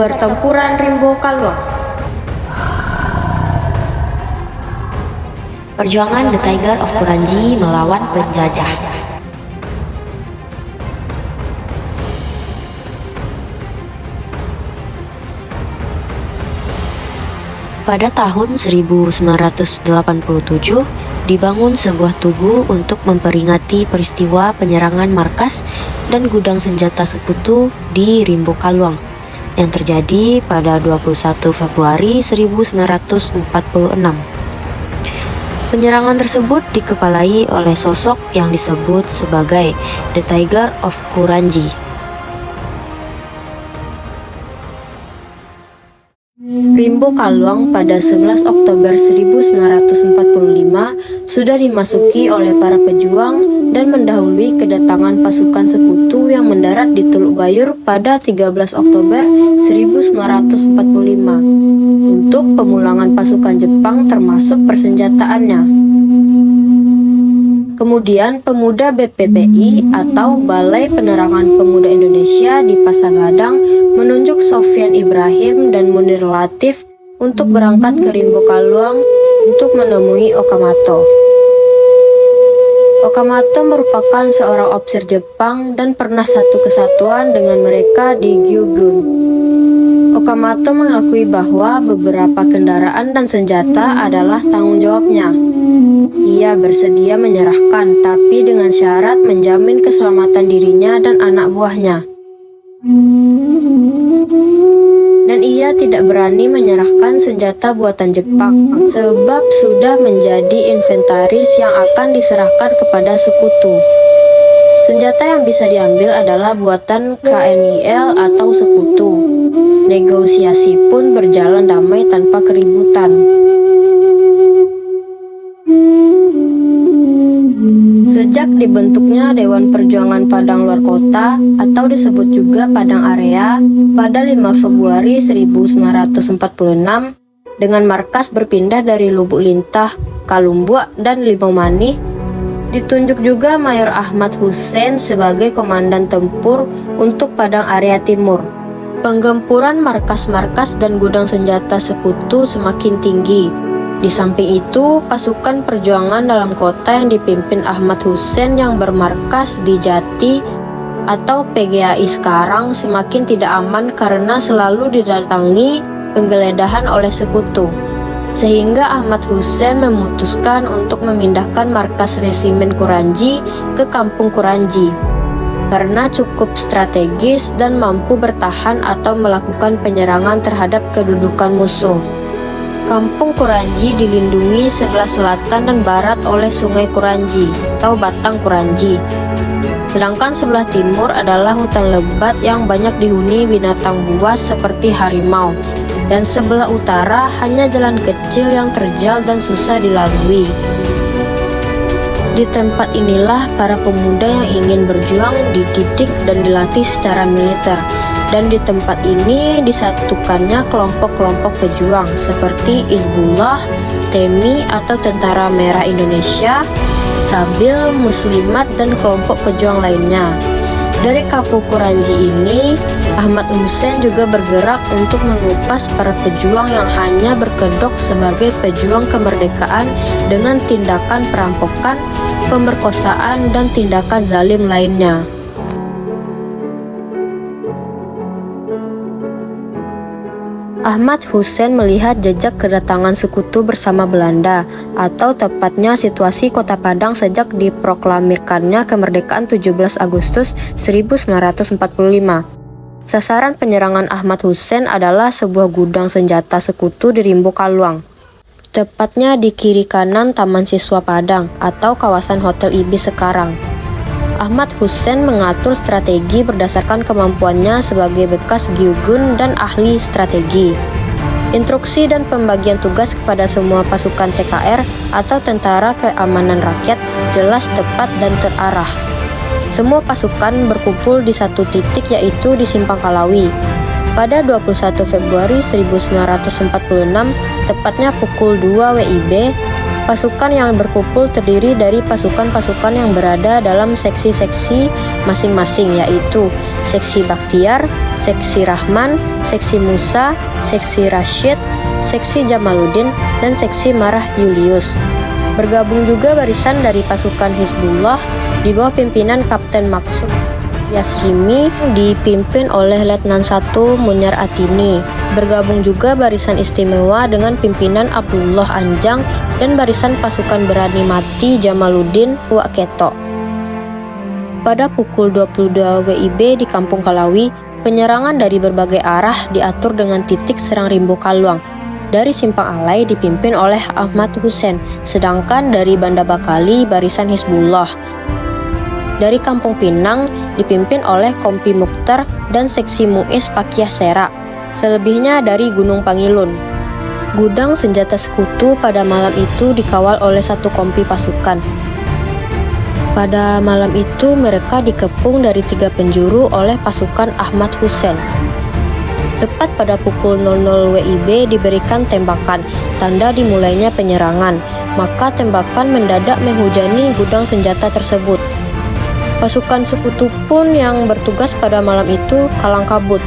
Pertempuran Rimbo Kalwang. Perjuangan The Tiger of Kuranji melawan penjajah. Pada tahun 1987, dibangun sebuah tugu untuk memperingati peristiwa penyerangan markas dan gudang senjata sekutu di Rimbo Kalwang yang terjadi pada 21 Februari 1946. Penyerangan tersebut dikepalai oleh sosok yang disebut sebagai The Tiger of Kuranji. Rimbo Kalwang pada 11 Oktober 1945 sudah dimasuki oleh para pejuang dan mendahului kedatangan pasukan sekutu yang mendarat di Teluk Bayur pada 13 Oktober 1945 untuk pemulangan pasukan Jepang termasuk persenjataannya. Kemudian pemuda BPPI atau Balai Penerangan Pemuda Indonesia di Pasagadang menunjuk Sofyan Ibrahim dan Munir Latif untuk berangkat ke Rimbo Kalwang untuk menemui Okamoto. Okamoto merupakan seorang ofisir Jepang dan pernah satu kesatuan dengan mereka di Gyugun. Okamoto mengakui bahwa beberapa kendaraan dan senjata adalah tanggung jawabnya. Ia bersedia menyerahkan, tapi dengan syarat menjamin keselamatan dirinya dan anak buahnya. Dan ia tidak berani menyerahkan senjata buatan Jepang, sebab sudah menjadi inventaris yang akan diserahkan kepada sekutu. Senjata yang bisa diambil adalah buatan KNIL atau sekutu. Negosiasi pun berjalan damai tanpa keributan. Sejak dibentuknya Dewan Perjuangan Padang Luar Kota atau disebut juga Padang Area pada 5 Februari 1946 dengan markas berpindah dari Lubuk Lintah, Kalumbuak, dan Limau Manih, ditunjuk juga Mayor Ahmad Hussein sebagai Komandan Tempur untuk Padang Area Timur. Penggempuran markas-markas dan gudang senjata sekutu semakin tinggi. Di samping itu, pasukan perjuangan dalam kota yang dipimpin Ahmad Hussein yang bermarkas di Jati atau PGAI sekarang semakin tidak aman karena selalu didatangi penggeledahan oleh sekutu. Sehingga Ahmad Hussein memutuskan untuk memindahkan markas resimen Kuranji ke Kampung Kuranji karena cukup strategis dan mampu bertahan atau melakukan penyerangan terhadap kedudukan musuh. Kampung Kuranji dilindungi sebelah selatan dan barat oleh Sungai Kuranji atau Batang Kuranji. Sedangkan sebelah timur adalah hutan lebat yang banyak dihuni binatang buas seperti harimau. Dan sebelah utara hanya jalan kecil yang terjal dan susah dilalui. Di tempat inilah para pemuda yang ingin berjuang dididik dan dilatih secara militer. Dan di tempat ini disatukannya kelompok-kelompok pejuang seperti Hizbullah, TEMI atau Tentara Merah Indonesia, Sabil, Muslimat, dan kelompok pejuang lainnya. Dari Kampung Kuranji ini, Ahmad Hussein juga bergerak untuk mengupas para pejuang yang hanya berkedok sebagai pejuang kemerdekaan dengan tindakan perampokan, pemerkosaan, dan tindakan zalim lainnya. Ahmad Hussein melihat jejak kedatangan sekutu bersama Belanda, atau tepatnya situasi Kota Padang sejak diproklamirkannya kemerdekaan 17 Agustus 1945. Sasaran penyerangan Ahmad Hussein adalah sebuah gudang senjata sekutu di Rimbo Kalwang, tepatnya di kiri kanan Taman Siswa Padang atau kawasan Hotel Ibis sekarang. Ahmad Hussein mengatur strategi berdasarkan kemampuannya sebagai bekas Gyugun dan ahli strategi. Instruksi dan pembagian tugas kepada semua pasukan TKR atau Tentara Keamanan Rakyat jelas, tepat, dan terarah. Semua pasukan berkumpul di satu titik, yaitu di Simpang Kalawi. Pada 21 Februari 1946, tepatnya pukul 2 WIB, Pasukan yang berkumpul terdiri dari pasukan-pasukan yang berada dalam seksi-seksi masing-masing, yaitu seksi Bakhtiar, seksi Rahman, seksi Musa, seksi Rashid, seksi Jamaluddin, dan seksi Marah Julius. Bergabung juga barisan dari pasukan Hizbullah di bawah pimpinan Kapten Maksud Yasimi dipimpin oleh Letnan 1 Munyar Atini. Bergabung juga barisan istimewa dengan pimpinan Abdullah Anjang dan barisan pasukan berani mati Jamaluddin Waketo. Pada pukul 22 WIB di Kampung Kalawi, penyerangan dari berbagai arah diatur dengan titik serang Rimbo Kaluang. Dari Simpang Alai dipimpin oleh Ahmad Hussein, sedangkan dari Banda Bakali barisan Hizbullah. Dari Kampung Pinang dipimpin oleh Kompi Mukhtar dan seksi Muiz Pakiah Serak. Selebihnya dari Gunung Pangilun. Gudang senjata sekutu pada malam itu dikawal oleh satu kompi pasukan. Pada malam itu mereka dikepung dari 3 penjuru oleh pasukan Ahmad Hussein. Tepat pada pukul 00 WIB diberikan tembakan, tanda dimulainya penyerangan. Maka tembakan mendadak menghujani gudang senjata tersebut. Pasukan sekutu pun yang bertugas pada malam itu kalang kabut.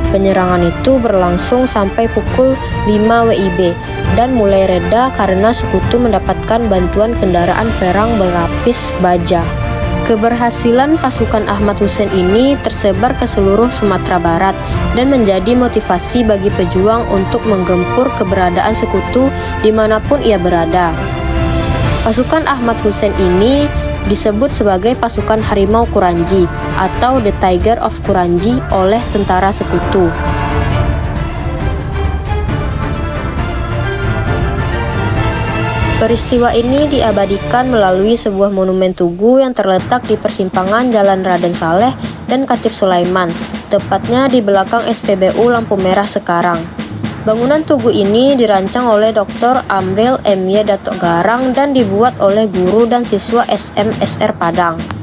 Penyerangan itu berlangsung sampai pukul 5 WIB dan mulai reda karena sekutu mendapatkan bantuan kendaraan perang berlapis baja. Keberhasilan pasukan Ahmad Hussein ini tersebar ke seluruh Sumatera Barat dan menjadi motivasi bagi pejuang untuk menggempur keberadaan sekutu dimanapun ia berada. Pasukan Ahmad Hussein ini disebut sebagai pasukan Harimau Kuranji atau The Tiger of Kuranji oleh tentara sekutu. Peristiwa ini diabadikan melalui sebuah monumen tugu yang terletak di persimpangan Jalan Raden Saleh dan Khatib Sulaiman, tepatnya di belakang SPBU Lampu Merah sekarang. Bangunan tugu ini dirancang oleh Dr. Amril M.Y. Datuk Garang dan dibuat oleh guru dan siswa SMSR Padang.